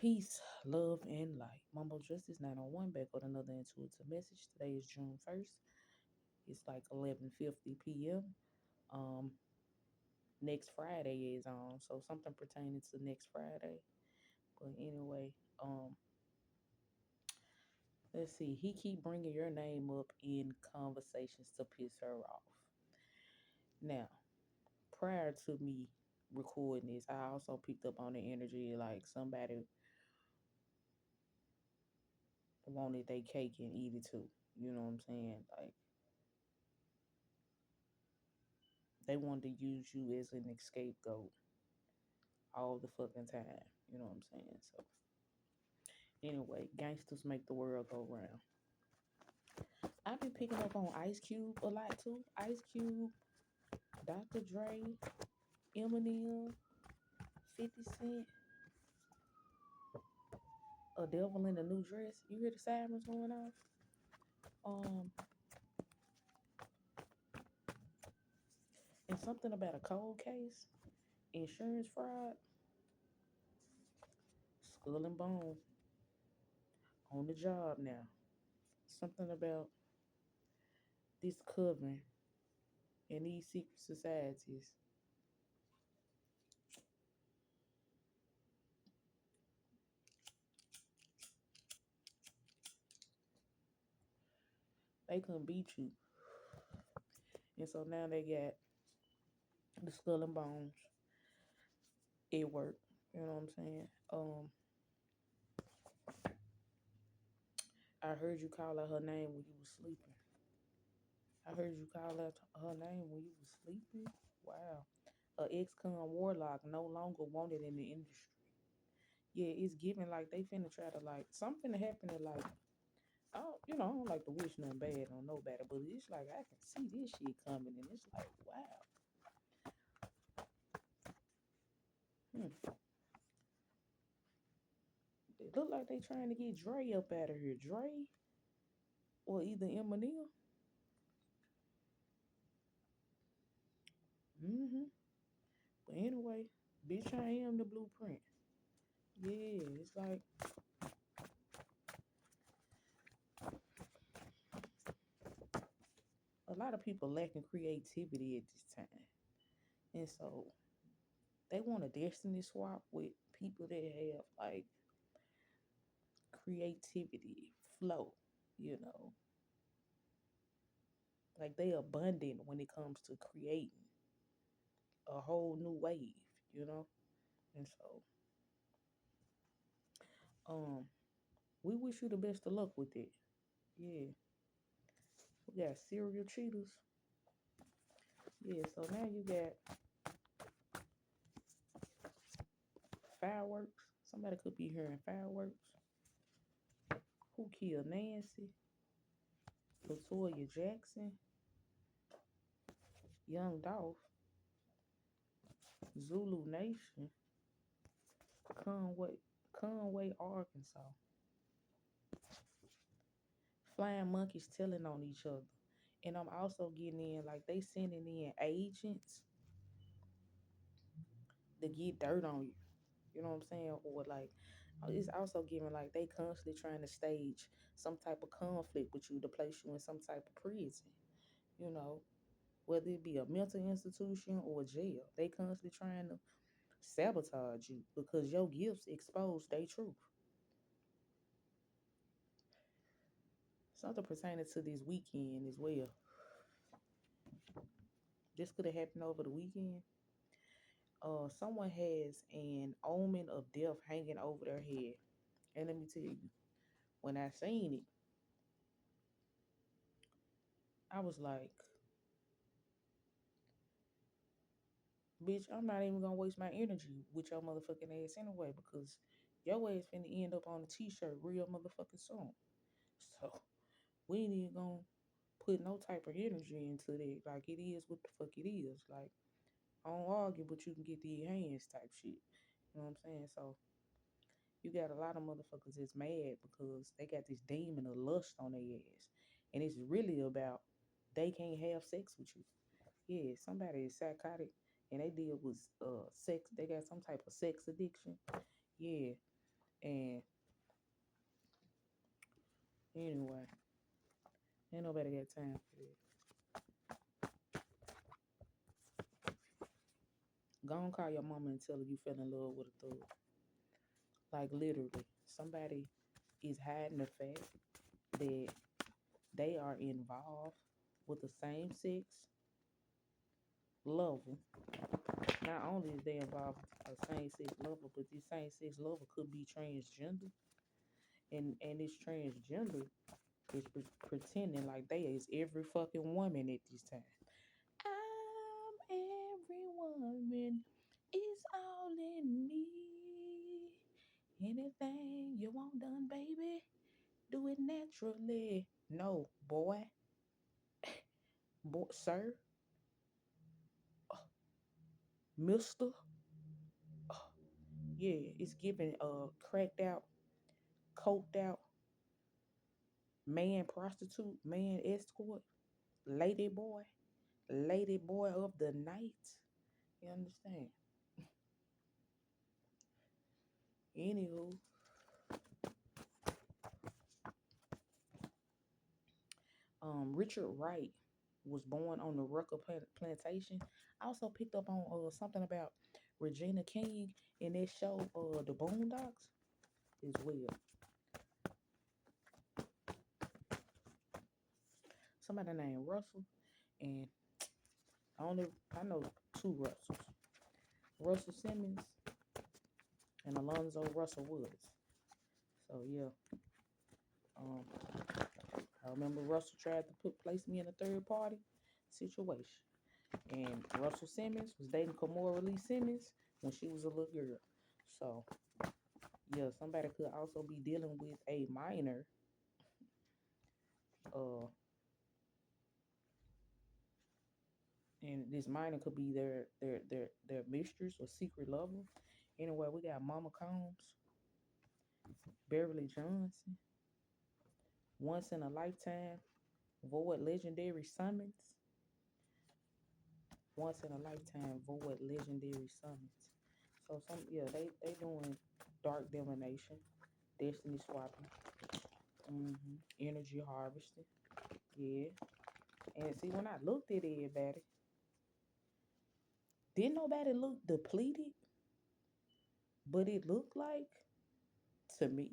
Peace, love, and light. Mumbo Justice 901 back with another intuitive message. Today is June 1st. It's like 11:50 p.m. Um, Next Friday is on, so something pertaining to next Friday. But anyway, let's see. He keep bringing your name up in conversations to piss her off. Now, prior to me recording this, I also picked up on the energy like somebody wanted their cake and eat it too. You know what I'm saying? Like they wanted to use you as an scapegoat all the fucking time. You know what I'm saying? So anyway, gangsters make the world go round. I've been picking up on Ice Cube a lot too. Ice Cube, Dr. Dre, Eminem, 50 Cent, A Devil in a New Dress. You hear the sirens going off? Um, and something about a cold case, insurance fraud, skull and bone on the job now. Something about this coven and these secret societies. They couldn't beat you. And so now they got the skull and bones at work. You know what I'm saying? I heard you call out her name when you was sleeping. I heard you call out her name when you was sleeping. Wow. A ex-con warlock no longer wanted in the industry. Yeah, it's giving like they finna try to like something to happen to like I don't like to wish nothing bad on nobody, but it's like I can see this shit coming and it's like, wow. Hmm. It look like they trying to get Dre up out of here. Dre or either Eminem. Mm-hmm. But anyway, bitch, I am the blueprint. Yeah, it's like a lot of people lacking creativity at this time. And so they want a destiny swap with people that have like creativity, flow, you know. Like they abundant when it comes to creating a whole new wave, you know? And so um we wish you the best of luck with it. Yeah. We got serial cheaters. Yeah, so now you got fireworks. Somebody could be hearing fireworks. Who killed Nancy? Latoya Jackson, Young Dolph, Zulu Nation, Conway, Arkansas. Flying monkeys telling on each other. And I'm also getting in like they sending in agents to get dirt on you. You know what I'm saying? Or like it's also giving like they constantly trying to stage some type of conflict with you to place you in some type of prison. You know, whether it be a mental institution or jail, they constantly trying to sabotage you because your gifts expose their truth. Something pertaining to this weekend as well. This could have happened over the weekend. Someone has an omen of death hanging over their head. And let me tell you, when I seen it, I was like, bitch, I'm not even gonna waste my energy with your motherfucking ass anyway, because your ass finna end up on a t-shirt real motherfucking soon. So we ain't even gonna put no type of energy into that. Like it is what the fuck it is. Like I don't argue, but you can get these hands type shit. You know what I'm saying? So you got a lot of motherfuckers that's mad because they got this demon of lust on their ass. And it's really about they can't have sex with you. Yeah, somebody is psychotic and they deal with sex. They got some type of sex addiction. Yeah. And anyway, ain't nobody got time for that. Go and call your mama and tell her you fell in love with a thug. Like literally, somebody is hiding the fact that they are involved with the same sex lover. Not only is they involved with a same sex lover, but this same sex lover could be transgender, and this transgender is pretending like they is every fucking woman at this time. I'm every woman, it's all in me. Anything you want done, baby, do it naturally. No, sir, mister. Yeah, it's giving cracked out, coked out, man prostitute, man escort, lady boy of the night. You understand? Anywho, Richard Wright was born on the Rucker plantation. I also picked up on something about Regina King in that show, The Boondocks, as well. Somebody named Russell, and I know two Russells, Russell Simmons and Alonzo Russell Woods. So yeah, um, I remember Russell tried to place me in a third party situation. And Russell Simmons was dating Kamora Lee Simmons when she was a little girl. So yeah, somebody could also be dealing with a minor, uh, and this minor could be their mistress or secret lover. Anyway, we got Mama Combs, Beverly Johnson, Once in a Lifetime, Void Legendary Summons, Once in a Lifetime, Void Legendary Summons. So they doing dark divination, destiny swapping, energy harvesting. Yeah. And see, when I looked at everybody, didn't nobody look depleted, but it looked like to me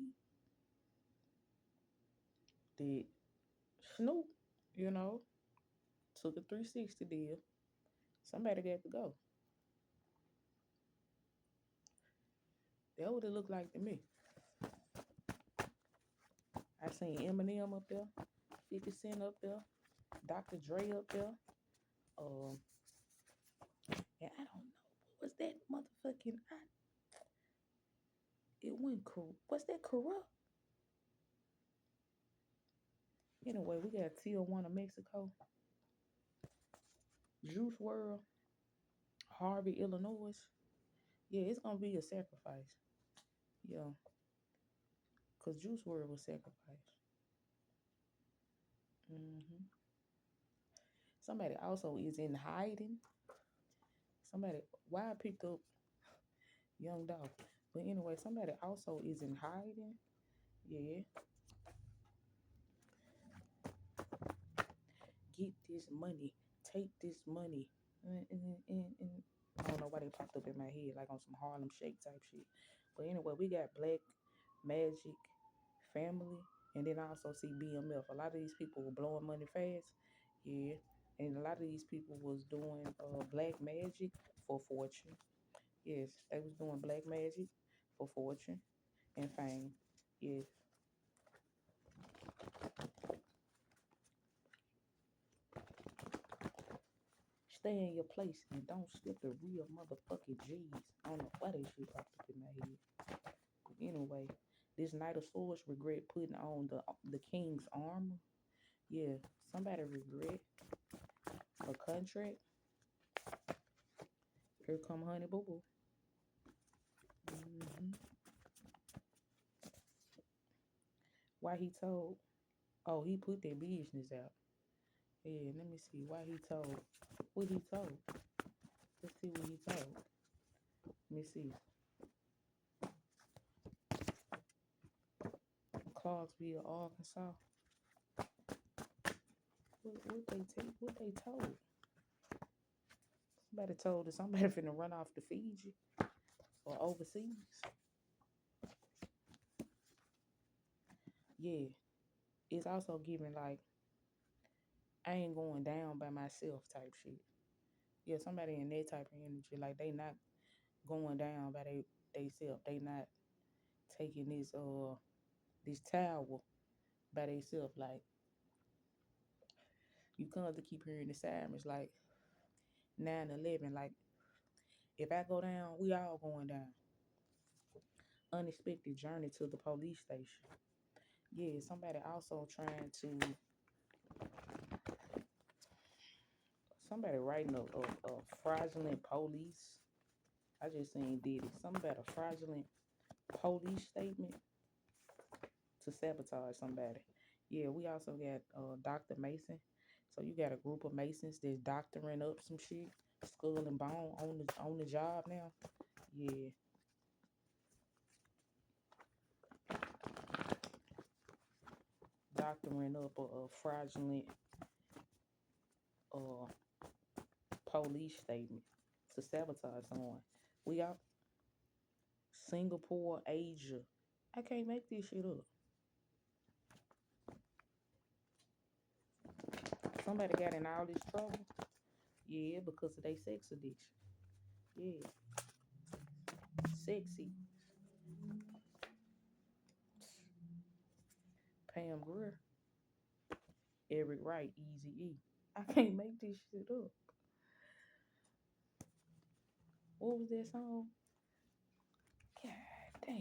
that Snoop, you know, took a 360 deal. Somebody got to go. That what it looked like to me. I seen Eminem up there, 50 Cent up there, Dr. Dre up there. Um, and I don't know, what was that motherfucking? It went cool. What's that corrupt? Anyway, we got Tijuana, Mexico, Juice World, Harvey, Illinois. Yeah, it's gonna be a sacrifice. Yeah, cause Juice World was sacrificed. hmm Somebody also is in hiding. Somebody, why I picked up Young Dog, but anyway, somebody also is in hiding. Yeah, get this money, take this money. I don't know why they popped up in my head like on some Harlem Shake type shit. But anyway, we got Black Magic Family, and then I also see BMF. A lot of these people were blowing money fast. Yeah. And a lot of these people was doing black magic for fortune. Yes, they was doing black magic for fortune and fame. Yes. Stay in your place and don't skip the real motherfucking G's. I don't know why that shit popped up in my head. But anyway, this Knight of Swords regret putting on the King's armor. Yeah, somebody regret a contract. Here come Honey Boo Boo. hmm Why he told? Oh, he put their business out. Yeah, let me see why he told. What he told? Let's see what he told. Let me see. Clarksville, Arkansas. What they told? Somebody told us somebody finna run off to Fiji or overseas. Yeah, it's also giving like I ain't going down by myself type shit. Yeah, somebody in that type of energy, like they not going down by they self. They not taking this tower by themselves. Like you come to keep hearing the sirens like 9/11. Like if I go down, we all going down. Unexpected journey to the police station. Yeah, somebody also trying to somebody writing a fraudulent police. I just seen did it. Something about a fraudulent police statement to sabotage somebody. Yeah, we also got Dr. Mason. So you got a group of Masons that's doctoring up some shit, skull and bone on the job now. Yeah, doctoring up a fraudulent uh police statement to sabotage someone. We got Singapore, Asia. I can't make this shit up. Somebody got in all this trouble. Yeah, because of their sex addiction. Yeah, sexy. Pam Grier, Eric Wright, Easy E. I can't make this shit up. What was that song? God damn.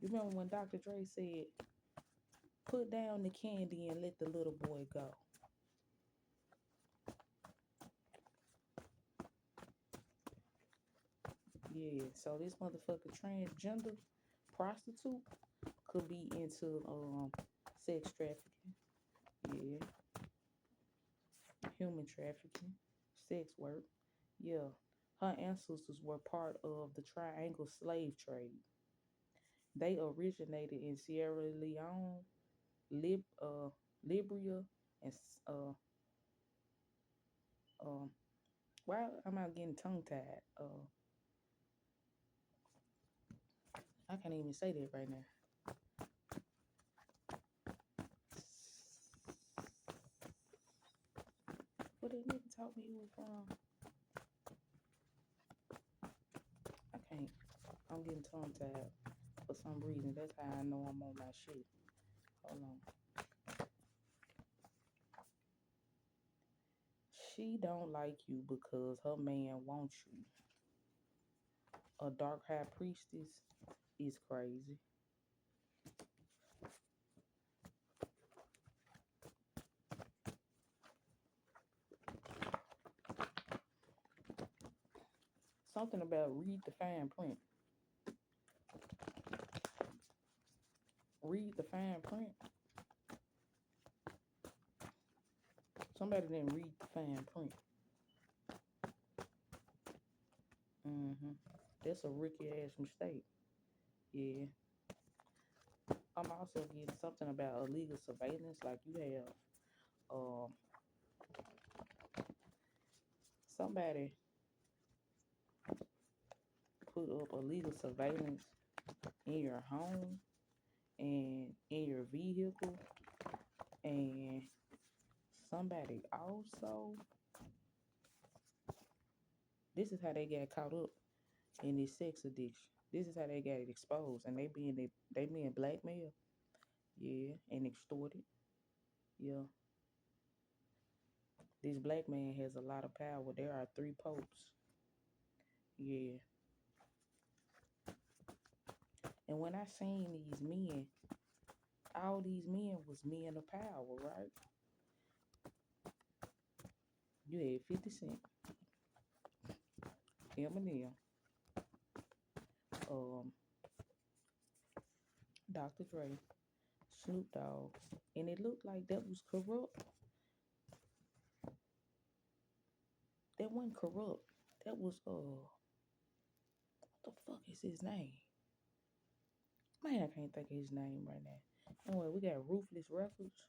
You remember when Dr. Dre said, put down the candy and let the little boy go? Yeah, so this motherfucker transgender prostitute could be into sex trafficking. Yeah, human trafficking, sex work. Yeah, her ancestors were part of the triangle slave trade. They originated in Sierra Leone, Liberia, and uh, why am I getting tongue tied? I can't even say that right now. What that nigga taught me he was from? I can't. I'm getting tongue tied for some reason. That's how I know I'm on my shit. Hold on. She don't like you because her man wants you. A dark high priestess is crazy. Something about read the fine print. Read the fine print. Somebody didn't read the fine print. Mm-hmm. That's a rookie ass mistake. Yeah. I'm also getting something about illegal surveillance. Like you have somebody put up illegal surveillance in your home and in your vehicle, and somebody also this is how they got caught up in this sex addiction. This is how they got it exposed, and they being blackmailed, yeah, and extorted, yeah. This black man has a lot of power. There are three popes, yeah. And when I seen these men, all these men was men of power, right? You had 50 Cent, Eminem, um, Dr. Dre, Snoop Dogg, and it looked like that was corrupt. That wasn't corrupt. That was what the fuck is his name? Man, I can't think of his name right now. Anyway, we got Ruthless Records.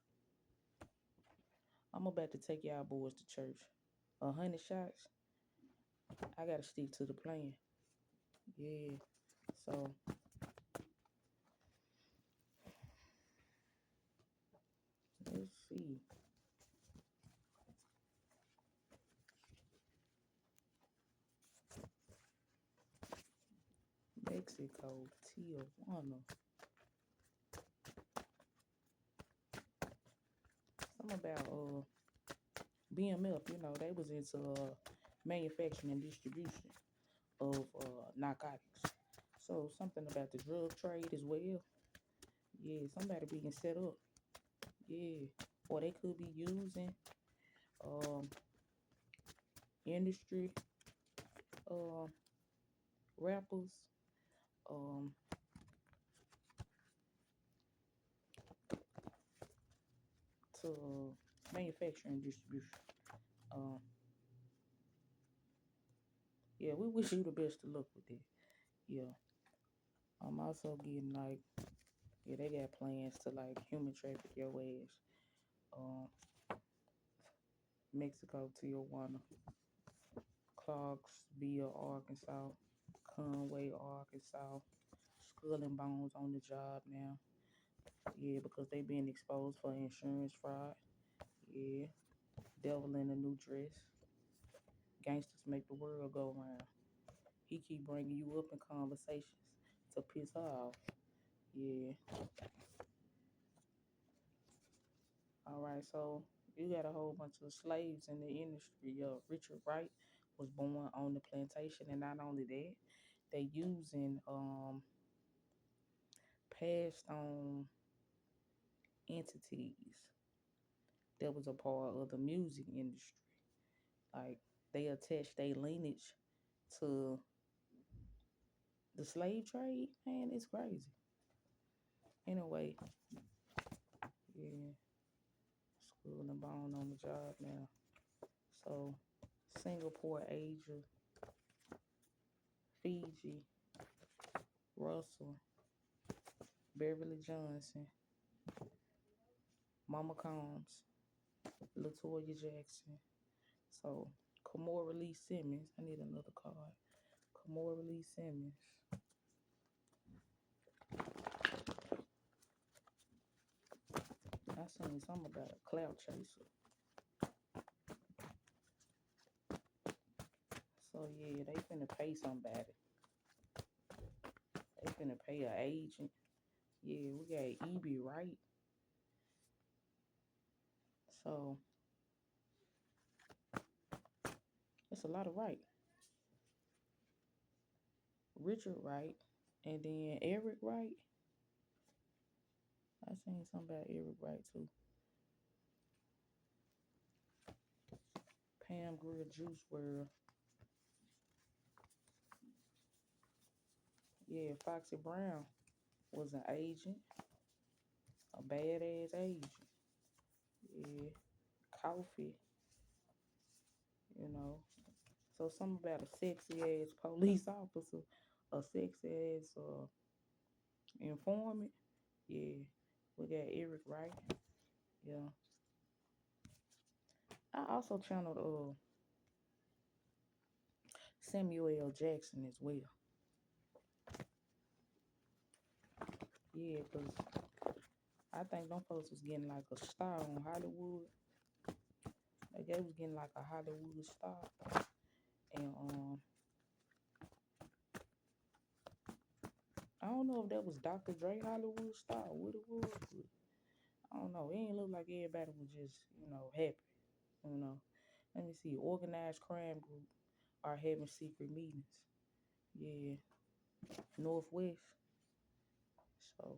I'm about to take y'all boys to church. 100 shots. I gotta stick to the plan. Yeah. So let's see. Mexico, Tijuana. Something about BMF. You know, they was into manufacturing and distribution of narcotics. So something about the drug trade as well. Yeah, somebody being set up. Yeah, or they could be using um industry uh rappers um to manufacturing distribution. Um, yeah, we wish you the best of luck with it. Yeah, I'm also getting like, yeah, they got plans to like human traffic your ass. Um, Mexico, Tijuana, Clarksville, Arkansas, Conway, Arkansas. Skull and Bones on the job now. Yeah, because they being exposed for insurance fraud. Yeah, devil in a new dress. Gangsters make the world go round. He keep bringing you up in conversations to piss her off. Yeah. All right. So you got a whole bunch of slaves in the industry. Richard Wright was born on the plantation, and not only that, they using passed on entities that was a part of the music industry. Like they attach their lineage to the slave trade. Man, it's crazy. Anyway, yeah, School and Bone on the job now. So Singapore, Asia, Fiji, Russell, Beverly Johnson, Mama Combs, Latoya Jackson. So Kamora Lee Simmons. I need another card. Kamora Lee Simmons. I seen something about a cloud chaser. So yeah, they finna pay somebody. They finna pay an agent. Yeah, we got E.B. Wright. So it's a lot of Wright. Richard Wright. And then Eric Wright. I seen something about Eric Wright too. Pam Grier Juice WRLD. Yeah, Foxy Brown was an agent, a badass agent. Yeah, Coffee, you know. So something about a sexy ass police officer, a sexy ass informant. Yeah, we got Eric Wright. Yeah, I also channeled Samuel L. Jackson as well. Yeah, cause I think them folks was getting like a star on Hollywood. Like they was getting like a Hollywood star, and I don't know if that was Dr. Dre Hollywood star or what it was, but I don't know. It ain't look like everybody was just, happy. You know. Let me see. Organized crime group are having secret meetings. Yeah. Northwest. So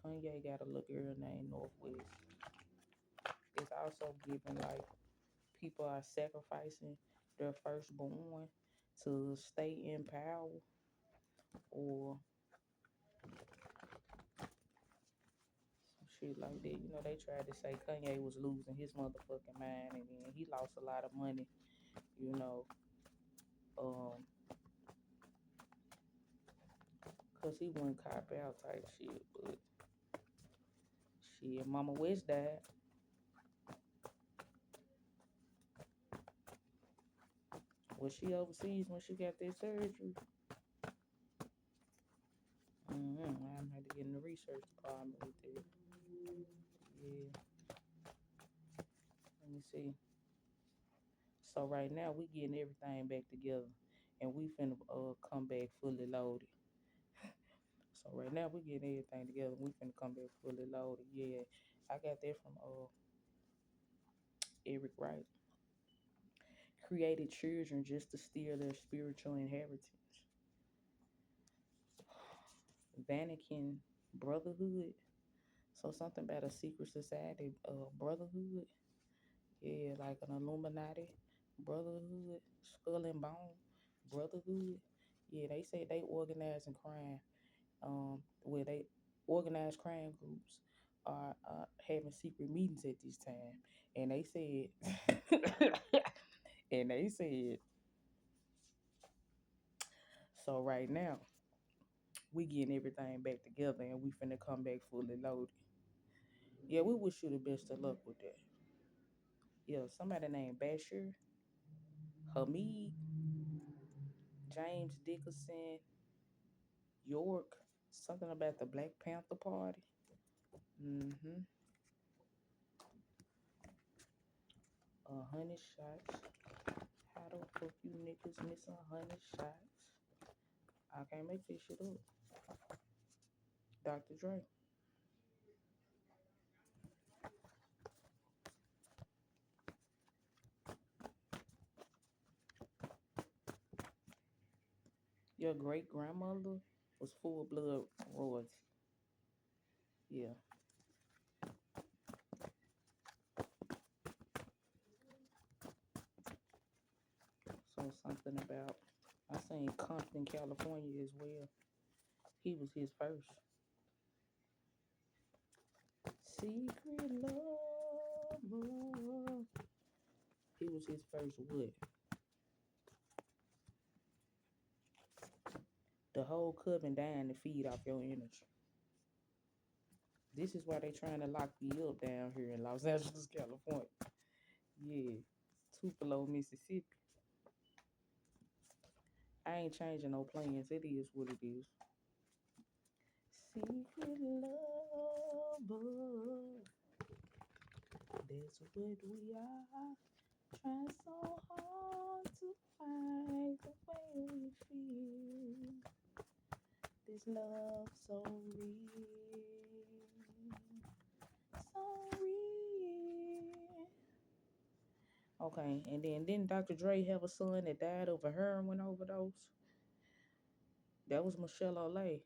Kanye got a little girl named Northwest. It's also giving like people are sacrificing their firstborn to stay in power or some shit like that. You know, they tried to say Kanye was losing his motherfucking mind, and then he lost a lot of money. You know, um, cause he wouldn't cop out type shit. But shit, Mama West died. Was she overseas when she got that surgery? I'm had to get in the research department with it. Yeah, let me see. So right now we getting everything back together, and we finna come back fully loaded. So right now we getting everything together. We finna come back fully loaded. Yeah, I got that from Eric Wright. Created children just to steal their spiritual inheritance. Vatican Brotherhood. So something about a secret society, brotherhood. Yeah, like an Illuminati brotherhood, skull and bone brotherhood. Yeah, they say they organize in crime. Where they organized crime groups are having secret meetings at this time, and they said, and they said, so right now we getting everything back together, and we finna come back fully loaded. Yeah, we wish you the best of luck with that. Yeah, somebody named Bashir, Hamid, James Dickerson, York, something about the Black Panther Party. Mm-hmm. 100 shots. How the fuck you niggas miss 100 shots? I can't make this shit up. Dr. Dre. Your great grandmother was full blood royalty. Yeah. So something about I seen Compton, California as well. He was his first. Secret lover. He was his first what? The whole coven dying to feed off your energy. This is why they trying to lock me up down here in Los Angeles, California. Yeah. Tupelo, Mississippi. I ain't changing no plans. It is what it is. Secret lover. That's what we are. Trying so hard to find the way we feel. This love so real. So real. Okay, and then didn't Dr. Dre have a son that died of a heroin overdose? That was Michelle Olay.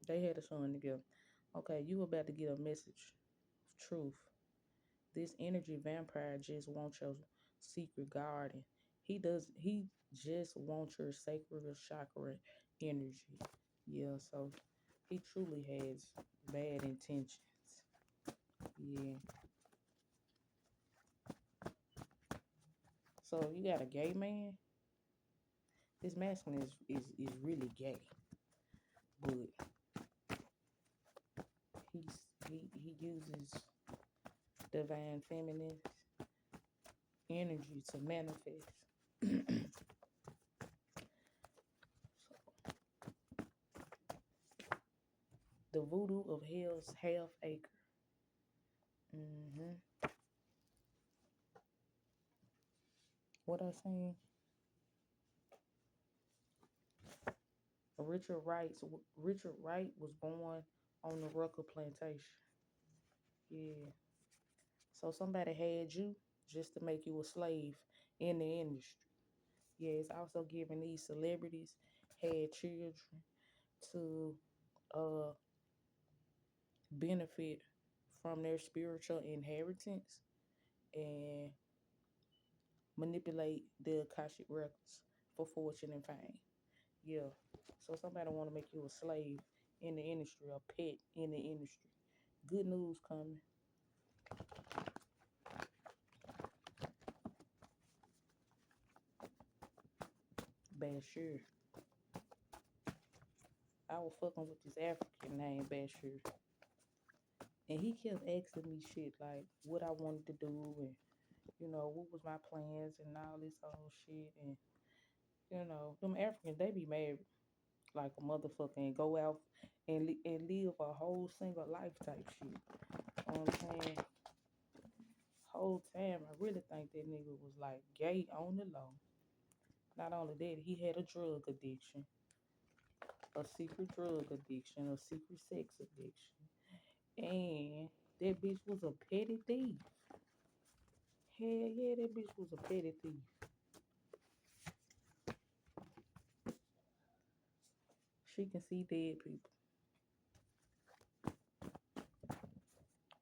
They had a son together. Okay, you about to get a message of truth. This energy vampire just wants your secret garden. He just wants your sacred chakra energy. Yeah, so he truly has bad intentions. Yeah. So you got a gay man. This masculine is really gay, but he's he uses divine feminine energy to manifest. The voodoo of hell's half acre. hmm What I saying? Richard Wright was born on the Rucker plantation. Yeah. So somebody had you just to make you a slave in the industry. Yeah, it's also giving these celebrities had children to uh benefit from their spiritual inheritance and manipulate the Akashic records for fortune and fame. Yeah. So somebody want to make you a slave in the industry, a pet in the industry. Good news coming. Bashir. I was fucking with this African named Bashir. And he kept asking me shit like what I wanted to do and what was my plans and all this whole shit. And them Africans, they be married like a motherfucker and go out and live a whole single life type shit. You know what I'm saying? Whole time, I really think that nigga was like gay on the low. Not only that, he had a drug addiction, a secret drug addiction, a secret sex addiction, and that bitch was a petty thief. Hell yeah, that bitch was a petty thief. She can see dead people.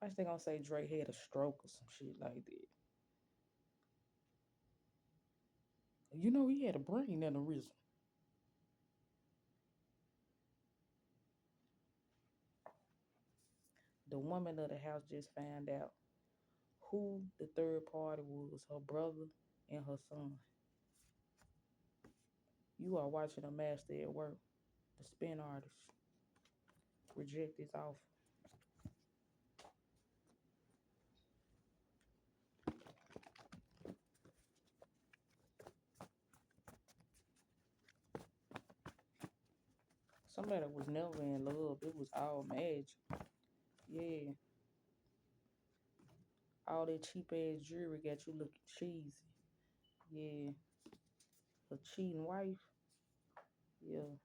I think gonna say Dre had a stroke or some shit like that. He had a brain aneurysm. The woman of the house just found out who the third party was, her brother and her son. You are watching a master at work. The spin artist reject his offer. Somebody was never in love. It was all magic. Yeah. All that cheap ass jewelry got you looking cheesy. Yeah. A cheating wife. Yeah.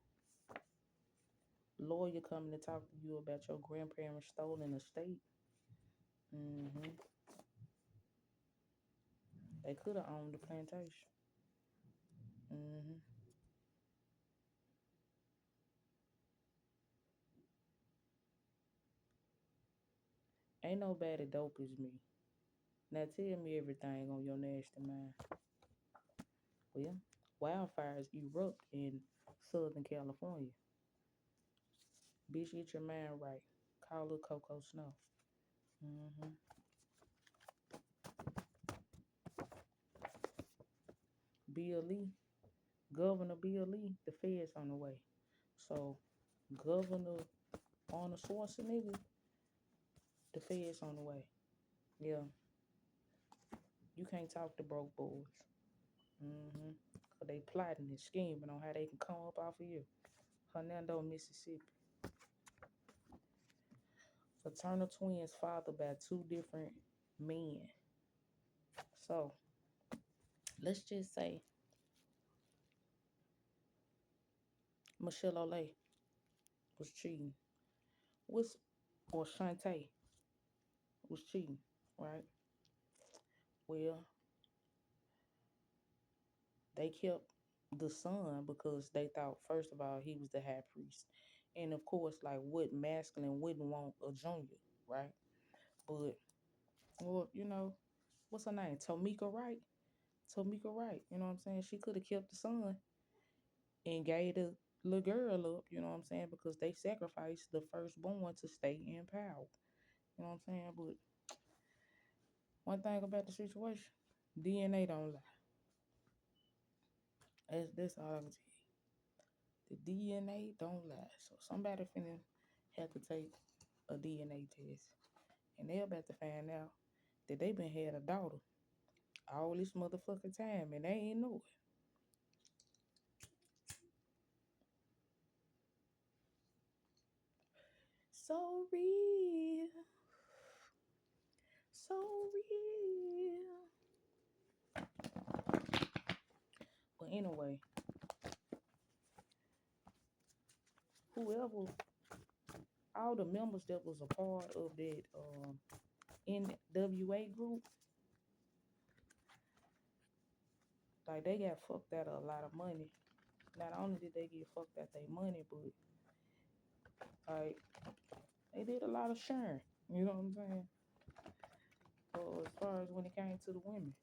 Lawyer coming to talk to you about your grandparents' stolen estate. Mm-hmm. They could have owned the plantation. Mm-hmm. Ain't nobody dope as me. Now tell me everything on your nasty mind. Well, wildfires erupt in Southern California. Bitch, get your mind right. Call it Coco Snow. Mm-hmm. Bill Lee, Governor Bill Lee, the feds on the way. So, Governor Arnold Schwarzenegger, the feds on the way. Yeah, you can't talk to broke boys. Mm-hmm. Cause they plotting and scheming on how they can come up off of you. Hernando, Mississippi. Fraternal twins fathered by two different men. So, let's just say Michelle Olay was cheating. Was or Shantae was cheating, right? Well, they kept the son because they thought first of all he was the high priest. And of course, like what masculine wouldn't want a junior, right? But well, what's her name? Tomika Wright. Tomika Wright, you know what I'm saying? She could have kept the son and gave the little girl up, you know what I'm saying? Because they sacrificed the firstborn to stay in power. You know what I'm saying? But one thing about the situation, DNA don't lie. That's all I can tell you. The DNA don't lie. So somebody finna have to take a DNA test. And they're about to find out that they been had a daughter all this motherfucking time and they ain't know it. So real. So real. But anyway, whoever, all the members that was a part of that N.W.A group, like they got fucked out of a lot of money. Not only did they get fucked out their money, but like they did a lot of sharing. You know what I'm saying? As far as when it came to the women,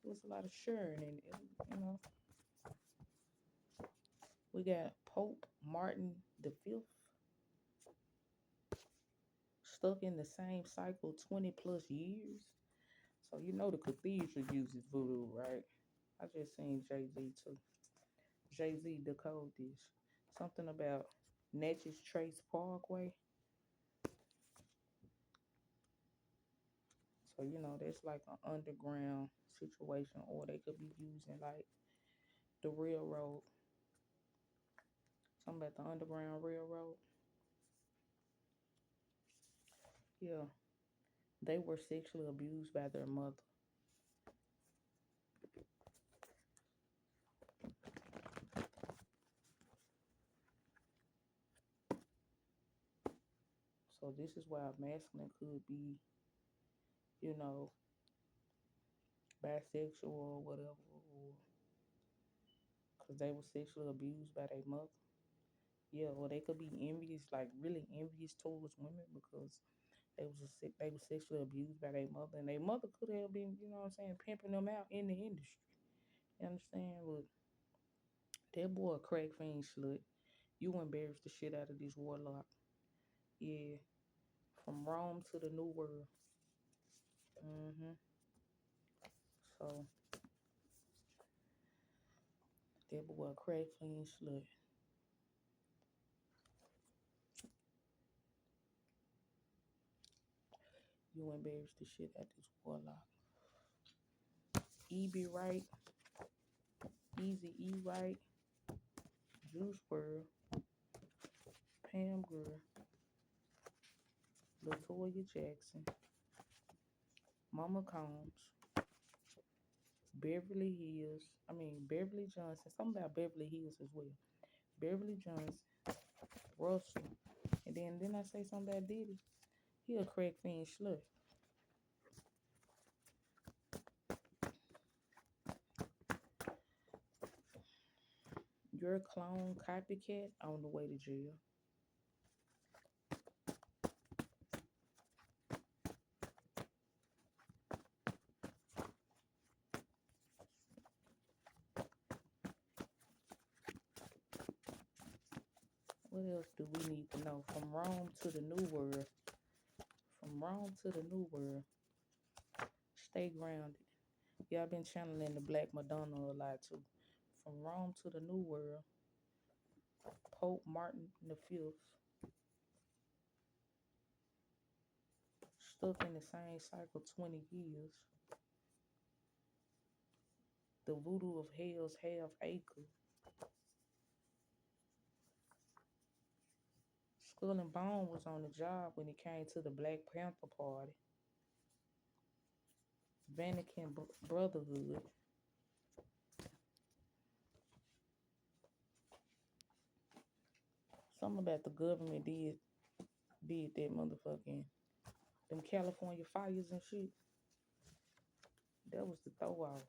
it was a lot of sharing, and we got Pope Martin the Fifth. stuck in the same cycle 20 plus years. So you know the cathedral uses voodoo, right? I just seen Jay Z too. Jay Z decode this. Something about Natchez Trace Parkway. So you know that's like an underground situation, or they could be using like the railroad. Something about the underground railroad. Yeah, they were sexually abused by their mother. So this is why masculine could be, you know, bisexual or whatever, or because they were sexually abused by their mother. Yeah, or they could be envious, like really envious towards women because they were sexually abused by their mother, and their mother could have been, you know what I'm saying, pimping them out in the industry. You understand? But that boy a crack fiend slut. You embarrassed the shit out of this warlock. Yeah, from Rome to the New World. Mm-hmm. So that boy a crack fiend slut. You embarrassed the shit out of this warlock. E.B. Wright, Easy E. Wright, Juice WRLD, Pam Grier, Latoya Jackson, Mama Combs, Beverly Johnson. Something about Beverly Hills as well. Beverly Johnson, Russell. And then I say something about Diddy. He a crack fiend slut. You're a clone copycat on the way to jail. What else do we need to know? From Rome to the New World. From Rome to the New World. Stay grounded. Yeah, I've been channeling the Black Madonna a lot too. From Rome to the New World. Pope Martin V. Stuck in the same cycle 20 years. The voodoo of hell's half acre. Skull and Bone was on the job when it came to the Black Panther Party. Vatican Brotherhood. Something about the government did that motherfucking them California fires and shit. That was the throw off.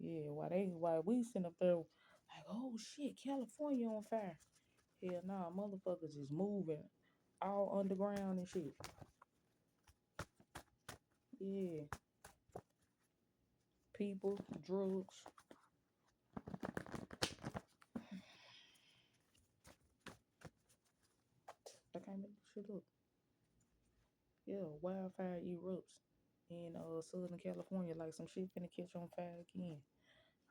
Yeah, why we sitting up there like, oh shit, California on fire. Hell nah, motherfuckers is moving all underground and shit. Yeah. People, drugs. I can't make this shit up. Yeah, wildfire erupts in Southern California like some shit finna catch on fire again.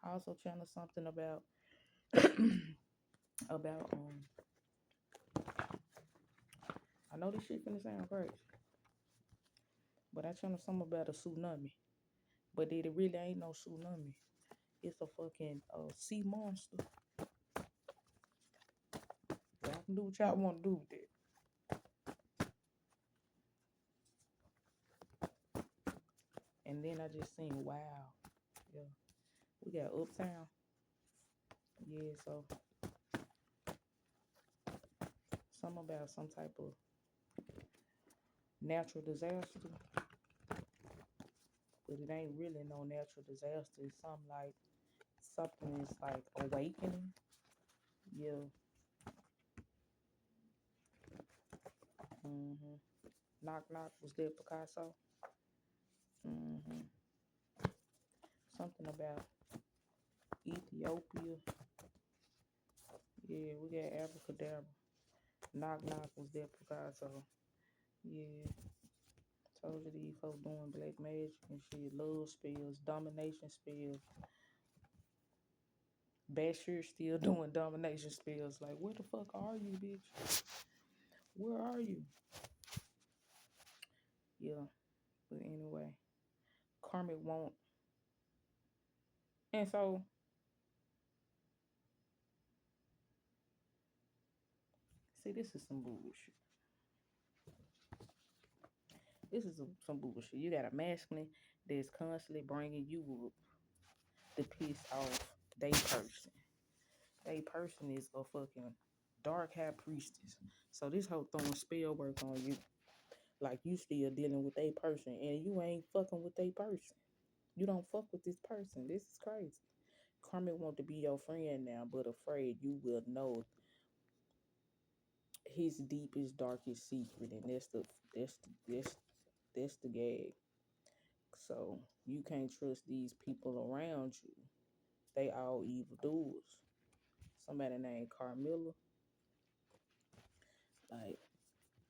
I also channel something about about I know this shit finna sound crazy, but I channel something about a tsunami. But it really ain't no tsunami. It's a fucking sea monster. Y'all can do what y'all want to do with it. And then I just seen, wow, yeah, we got Uptown. Yeah, so something about some type of natural disaster, but it ain't really no natural disaster. It's something is like awakening. Yeah. Mhm. Knock knock, was that Picasso? Mhm. Something about Ethiopia. Yeah, we got abracadabra. Knock knock was there Picasso. Yeah. Told you these folks doing black magic and shit, love spells, domination spells. Bashir still doing domination spells. Like, where the fuck are you, bitch? Where are you? Yeah, but anyway, karmic won't. And so, see, this is some bullshit. This is some bullshit. You got a masculine that's constantly bringing you up to piss off they person. They person is a fucking dark high priestess. So this whole throwing spell work on you. Like you still dealing with a person and you ain't fucking with a person. You don't fuck with this person. This is crazy. Carmen want to be your friend now, but afraid you will know his deepest, darkest secret, and that's the gag. So you can't trust these people around you. They all evildoers. Somebody named Carmilla. Like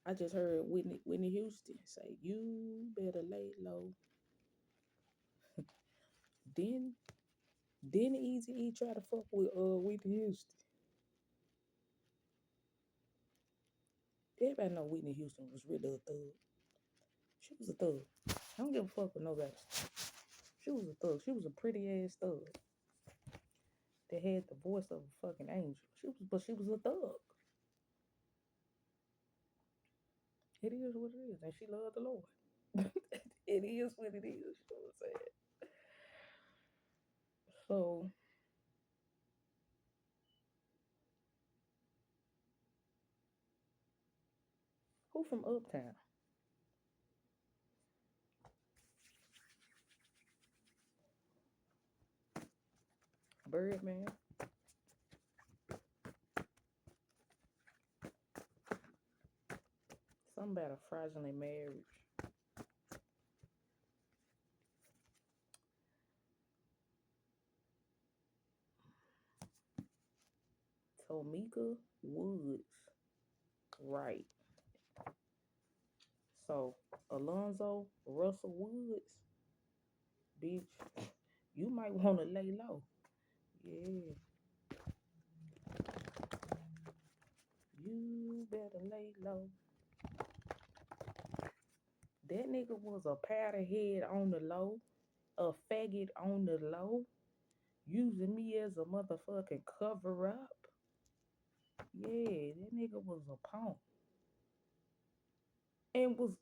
I just heard Whitney Houston say, "You better lay low." Then Easy E try to fuck with Whitney Houston. Everybody know Whitney Houston was really a thug. She was a thug. I don't give a fuck with nobody. She was a thug. She was a pretty ass thug that had the voice of a fucking angel. But she was a thug. It is what it is, and she loved the Lord. It is what it is. You know what I'm saying? So who from Uptown? Birdman. Something about a fraudulent marriage. Tomika Woods. Right. So Alonzo Russell Woods, bitch, you might want to lay low. Yeah, you better lay low. That nigga was a powderhead on the low, a faggot on the low, using me as a motherfucking cover up. Yeah, that nigga was a punk. And was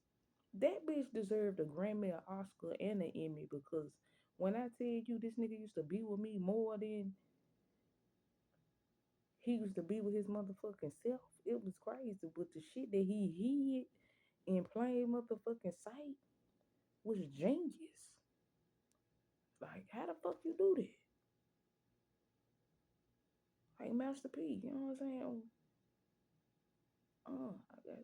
that bitch deserved a Grammy, an Oscar, and an Emmy because when I tell you this nigga used to be with me more than he used to be with his motherfucking self, it was crazy. But the shit that he hid in plain motherfucking sight was genius. Like, how the fuck you do that? Like Master P, you know what I'm saying? I got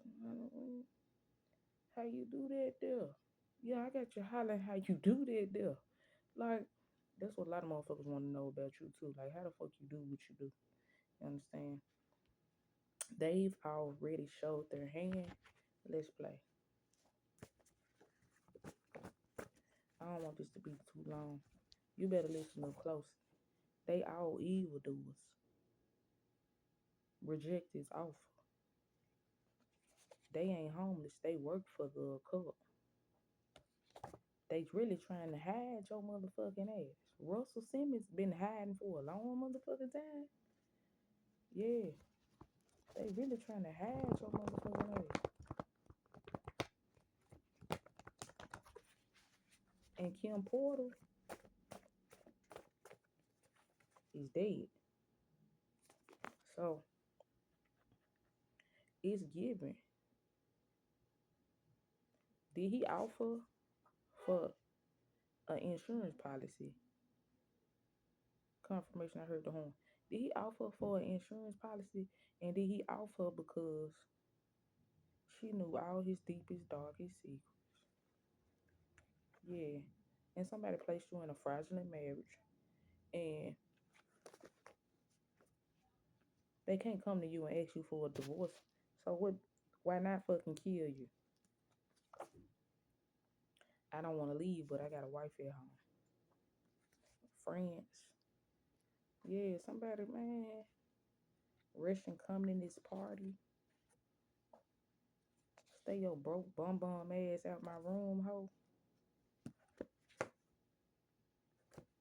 how you do that there. Yeah, I got you hollering how you do that there. Like, that's what a lot of motherfuckers want to know about you too. Like, how the fuck you do what you do? You understand? They've already showed their hand. Let's play. I don't want this to be too long. You better listen up close. They all evildoers. Reject his offer. They ain't homeless. They work for the cup. They really trying to hide your motherfucking ass. Russell Simmons been hiding for a long motherfucking time. Yeah, they really trying to hide your motherfucking ass. And Kim Porter is dead. So it's given. Did he offer for an insurance policy? Confirmation I heard the horn. Did he offer for an insurance policy? And did he offer because she knew all his deepest, darkest secrets? Yeah. And somebody placed you in a fraudulent marriage. And they can't come to you and ask you for a divorce So what? Why not fucking kill you? I don't want to leave, but I got a wife at home. Friends. Yeah, somebody, man. Russian coming in this party. Stay your broke bum ass out my room, ho.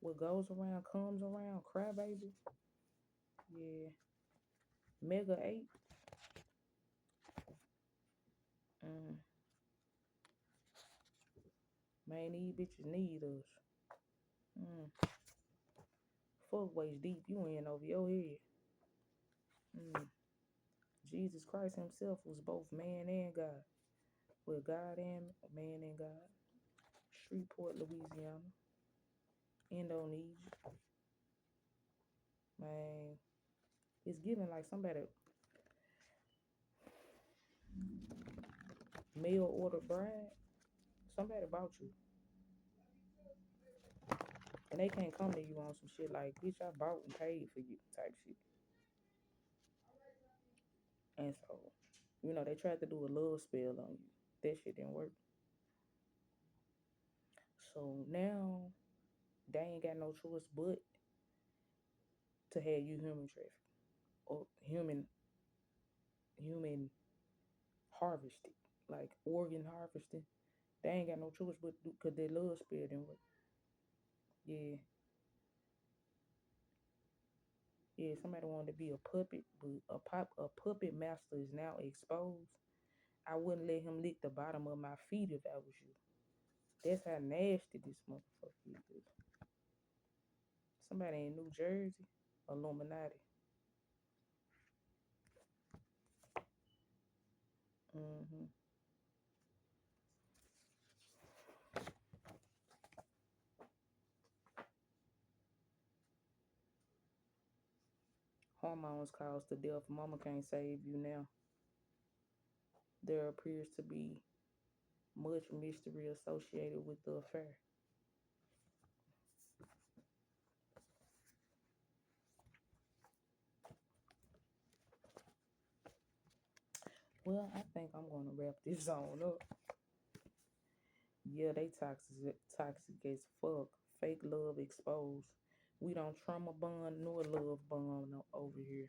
What goes around comes around, crybaby. Yeah. Mega 8. Mm. Man, these bitches need us. Mm. Fuck waist deep, you in over your head. Mm. Jesus Christ himself was both man and God. Well, God and man and God. Shreveport, Louisiana. Indonesia. Man, it's giving like somebody mail order bride. Somebody bought you. And they can't come to you on some shit like, bitch, I bought and paid for you type shit. And so, they tried to do a love spell on you. That shit didn't work. So now they ain't got no choice but to have you human traffic or human harvested, like organ harvesting. They ain't got no choice but because their love spell didn't work. Yeah, yeah. Somebody wanted to be a puppet, but a puppet master is now exposed. I wouldn't let him lick the bottom of my feet if I was you. That's how nasty this motherfucker is. Somebody in New Jersey, Illuminati. Mm-hmm. Hormones cause the death. Mama can't save you now. There appears to be much mystery associated with the affair. Well, I think I'm gonna wrap this on up. Yeah, they toxic as fuck. Fake love exposed. We don't trauma bond nor love bond over here.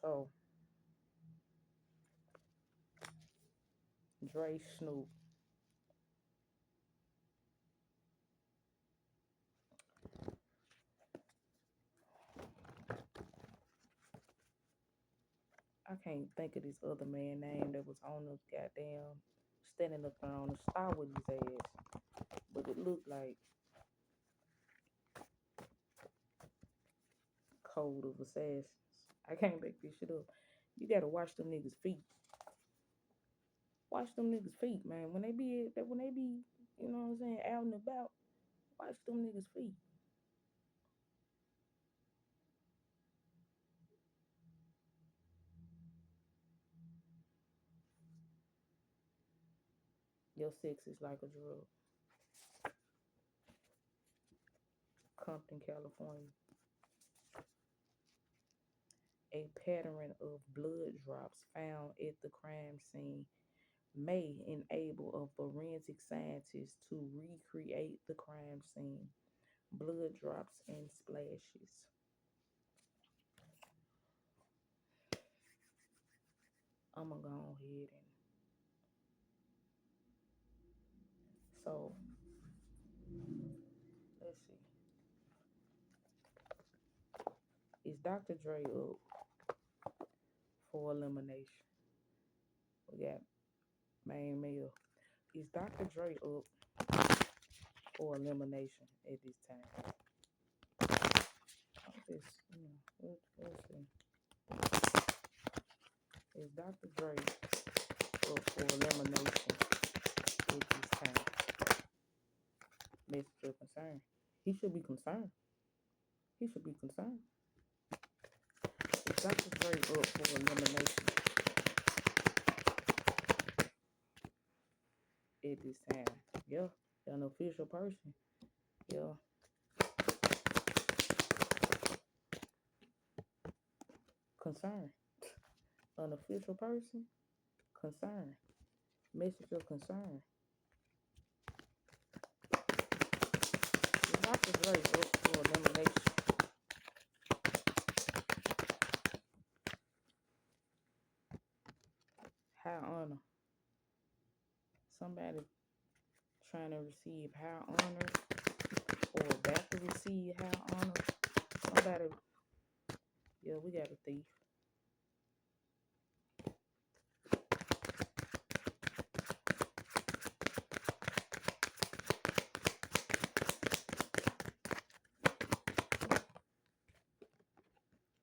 So Dre Snoop. I can't think of this other man name that was on the goddamn standing up there on the star with his ass. But it looked like Code of Assassins. I can't make this shit up. You gotta watch them niggas' feet. Watch them niggas' feet, man. When they be, you know what I'm saying, out and about, watch them niggas' feet. Your sex is like a drug. Compton, California. A pattern of blood drops found at the crime scene may enable a forensic scientist to recreate the crime scene. Blood drops and splashes. I'm gonna go ahead and so let's see. Is Dr. Dre up for elimination? We got main male. Is Dr. Dre up for elimination at this time? I'm just, let's see. Is Dr. Dre up for elimination at this time? Message of concern. He should be concerned. He should be concerned. Is Dr. Dre up for elimination at this time? Yeah, an official person. Yeah, concern. An official person, concern, message of concern. The doctor's race up for elimination. High honor. Somebody trying to receive high honor or about to receive high honor. Somebody, yeah, we got a thief.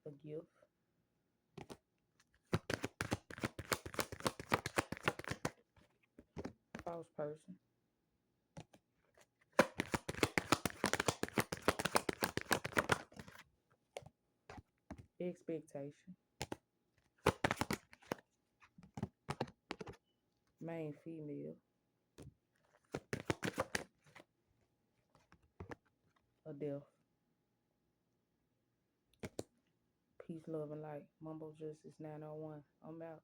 A gift. False person. Expectation. Main female. A death. Peace, love, and light. Mumbo Justice 901. I'm out.